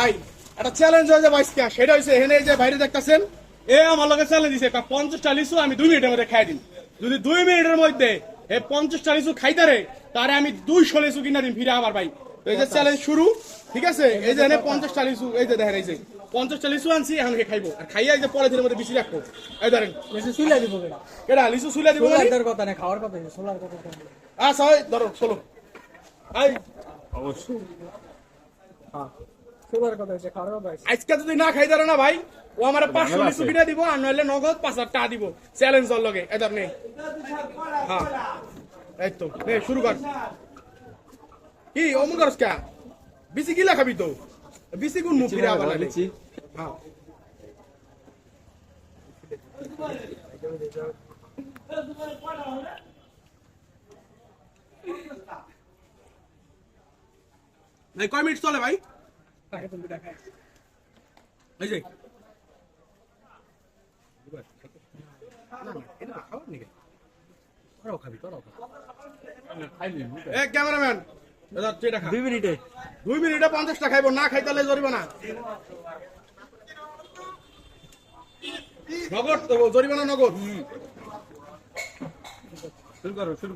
ভাই একটা চ্যালেঞ্জ হয়েছে ভাইসকা, সেটা হয়েছে এখানে যে বাইরে দেখতেছেন এ আমার লগে চ্যালেঞ্জ দিছে 50টা লিচু আমি 2 মিনিটের মধ্যে খাই দিন। যদি 2 মিনিটের মধ্যে এই 50টা লিচু খাইতারে তারে আমি 200 লিচু কিনা দিন ফিরে আমার ভাই। তো এই যে চ্যালেঞ্জ শুরু, ঠিক আছে? এই যে এখানে 50টা লিচু, এই যে দেখেন এই যে 50টা লিচু আনছি, এখন খাইবো আর খাইয়া এই যে পলিথিনের মধ্যে বেশি রাখবো। এই ধরেন লিচু সুইলা দিব কেডা? কেডা লিচু সুইলা দিব মানে? সোলার কথা না, খাওয়ার কথা না, সোলার কথা না। আচ্ছা ওই ধরো চলো আই অবশ্যই হ্যাঁ, সোলার কথা হইছে, খাওয়ার কথা হইছে। আজকে যদি না খাই দাঁড়ো না ভাই, ও আমার 500 লিচু কিনে দিব আর নইলে নগদ 5,000 টাকা দিব চ্যালেঞ্জ ওর লগে। এদার নেই, হ্যাঁ এই তো নে শুরু কর। কি অমন করস কা? বিসি গিলা খাবি তো, বিসি গুণ মুখ ফিরে আবার লাগছি। হ্যাঁ ভাই কয় মিনিট চলে ভাই? তাকে তুমি দেখাই। এই যে এ ক্যামেরাম্যান দাদা তুই এটা খা। 2 মিনিটে 2 মিনিটে 50টা খাইবো, না খাই তাহলে জরিমানা। নগদ দেবো, জরিমানা নগদ। শুরু করো শুরু করো।